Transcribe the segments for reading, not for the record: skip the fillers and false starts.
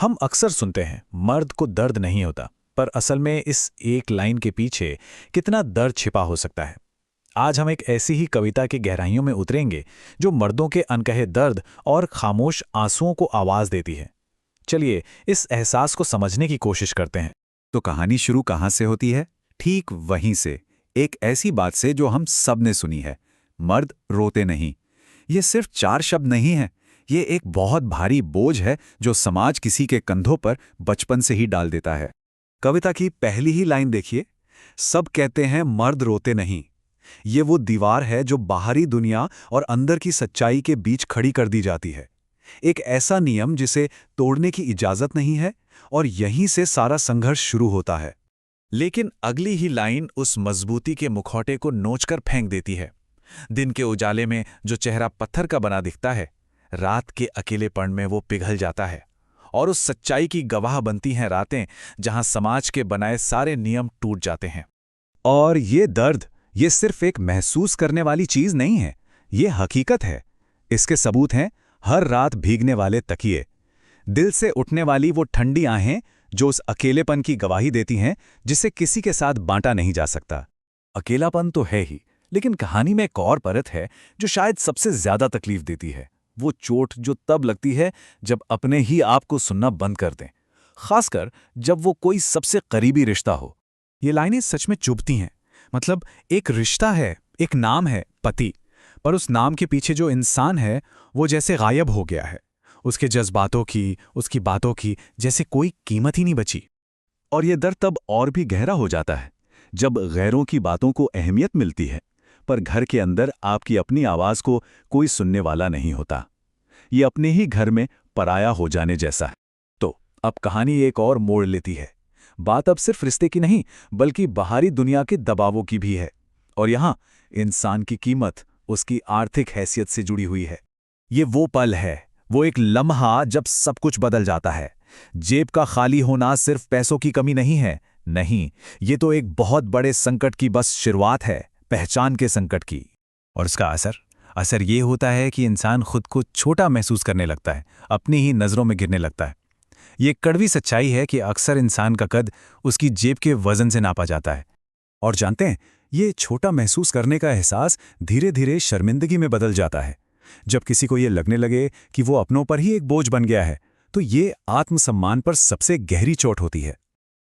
हम अक्सर सुनते हैं मर्द को दर्द नहीं होता, पर असल में इस एक लाइन के पीछे कितना दर्द छिपा हो सकता है। आज हम एक ऐसी ही कविता की गहराइयों में उतरेंगे जो मर्दों के अनकहे दर्द और खामोश आंसुओं को आवाज देती है। चलिए इस एहसास को समझने की कोशिश करते हैं। तो कहानी शुरू कहाँ से होती है? ठीक वहीं से, एक ऐसी बात से जो हम सब ने सुनी है, मर्द रोते नहीं। ये सिर्फ 4 शब्द नहीं है, ये एक बहुत भारी बोझ है जो समाज किसी के कंधों पर बचपन से ही डाल देता है। कविता की पहली ही लाइन देखिए, सब कहते हैं मर्द रोते नहीं। ये वो दीवार है जो बाहरी दुनिया और अंदर की सच्चाई के बीच खड़ी कर दी जाती है। एक ऐसा नियम जिसे तोड़ने की इजाजत नहीं है, और यहीं से सारा संघर्ष शुरू होता है। लेकिन अगली ही लाइन उस मजबूती के मुखौटे को नोचकर फेंक देती है। दिन के उजाले में जो चेहरा पत्थर का बना दिखता है, रात के अकेलेपन में वो पिघल जाता है। और उस सच्चाई की गवाह बनती हैं रातें जहां समाज के बनाए सारे नियम टूट जाते हैं। और ये दर्द, ये सिर्फ एक महसूस करने वाली चीज नहीं है, ये हकीकत है। इसके सबूत हैं हर रात भीगने वाले तकिए, दिल से उठने वाली वो ठंडी आहें जो उस अकेलेपन की गवाही देती हैं जिसे किसी के साथ बांटा नहीं जा सकता। अकेलापन तो है ही, लेकिन कहानी में एक और परत है जो शायद सबसे ज्यादा तकलीफ देती है। वो चोट जो तब लगती है जब अपने ही आप को सुनना बंद कर दें, खासकर जब वो कोई सबसे करीबी रिश्ता हो। ये लाइनें सच में चुभती हैं। मतलब एक रिश्ता है, एक नाम है पति, पर उस नाम के पीछे जो इंसान है वो जैसे गायब हो गया है। उसके जज्बातों की, उसकी बातों की जैसे कोई कीमत ही नहीं बची। और ये दर्द तब और भी गहरा हो जाता है जब गैरों की बातों को अहमियत मिलती है, पर घर के अंदर आपकी अपनी आवाज को कोई सुनने वाला नहीं होता। ये अपने ही घर में पराया हो जाने जैसा है। तो अब कहानी एक और मोड़ लेती है। बात अब सिर्फ रिश्ते की नहीं, बल्कि बाहरी दुनिया के दबावों की भी है। और यहां इंसान की कीमत उसकी आर्थिक हैसियत से जुड़ी हुई है। ये वो पल है, वो एक लम्हा जब सब कुछ बदल जाता है। जेब का खाली होना सिर्फ पैसों की कमी नहीं है, नहीं, ये तो एक बहुत बड़े संकट की बस शुरुआत है, पहचान के संकट की। और इसका असर ये होता है कि इंसान खुद को छोटा महसूस करने लगता है, अपनी ही नज़रों में गिरने लगता है। ये कड़वी सच्चाई है कि अक्सर इंसान का कद उसकी जेब के वजन से नापा जाता है। और जानते हैं, ये छोटा महसूस करने का एहसास धीरे धीरे शर्मिंदगी में बदल जाता है। जब किसी को ये लगने लगे कि वो अपनों पर ही एक बोझ बन गया है, तो ये आत्मसम्मान पर सबसे गहरी चोट होती है।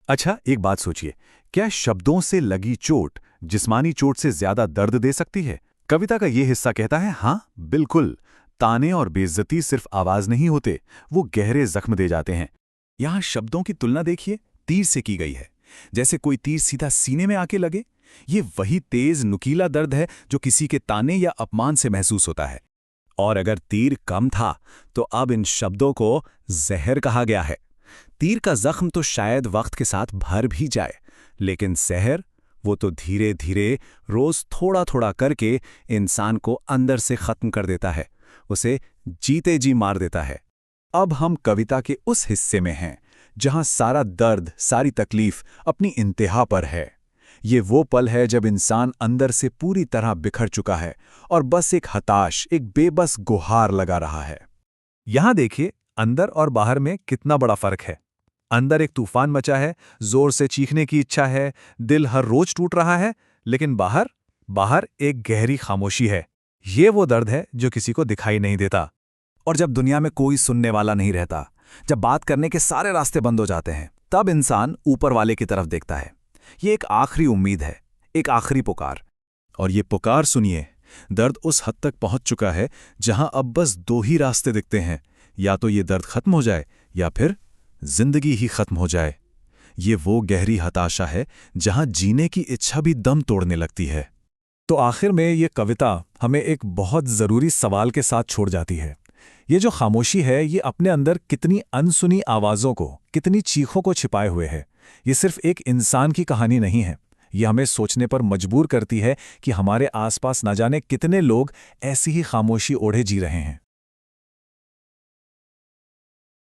अच्छा, एक बात सोचिए, क्या शब्दों से लगी चोट जिस्मानी चोट से ज्यादा दर्द दे सकती है? कविता का ये हिस्सा कहता है, हाँ बिल्कुल। ताने और बेइज्जती सिर्फ आवाज नहीं होते, वो गहरे जख्म दे जाते हैं। यहां शब्दों की तुलना देखिए, तीर से की गई है, जैसे कोई तीर सीधा सीने में आके लगे। ये वही तेज नुकीला दर्द है जो किसी के ताने या अपमान से महसूस होता है। और अगर तीर कम था, तो अब इन शब्दों को जहर कहा गया है। तीर का जख्म तो शायद वक्त के साथ भर भी जाए, लेकिन जहर, वो तो धीरे धीरे रोज थोड़ा थोड़ा करके इंसान को अंदर से खत्म कर देता है, उसे जीते जी मार देता है। अब हम कविता के उस हिस्से में हैं जहां सारा दर्द, सारी तकलीफ अपनी इंतहा पर है। ये वो पल है जब इंसान अंदर से पूरी तरह बिखर चुका है और बस एक हताश, एक बेबस गुहार लगा रहा है। यहां देखिए, अंदर और बाहर में कितना बड़ा फर्क है। अंदर एक तूफान मचा है, जोर से चीखने की इच्छा है, दिल हर रोज टूट रहा है, लेकिन बाहर एक गहरी खामोशी है। ये वो दर्द है जो किसी को दिखाई नहीं देता। और जब दुनिया में कोई सुनने वाला नहीं रहता, जब बात करने के सारे रास्ते बंद हो जाते हैं, तब इंसान ऊपर वाले की तरफ देखता है। ये एक आखिरी उम्मीद है, एक आखिरी पुकार। और ये पुकार सुनिए, दर्द उस हद तक पहुंच चुका है जहां अब बस 2 ही रास्ते दिखते हैं, या तो ये दर्द खत्म हो जाए या फिर जिंदगी ही खत्म हो जाए। ये वो गहरी हताशा है जहां जीने की इच्छा भी दम तोड़ने लगती है। तो आखिर में ये कविता हमें एक बहुत ज़रूरी सवाल के साथ छोड़ जाती है। ये जो खामोशी है, ये अपने अंदर कितनी अनसुनी आवाज़ों को, कितनी चीखों को छिपाए हुए है। ये सिर्फ एक इंसान की कहानी नहीं है, ये हमें सोचने पर मजबूर करती है कि हमारे आसपास न जाने कितने लोग ऐसी ही खामोशी ओढ़े जी रहे हैं।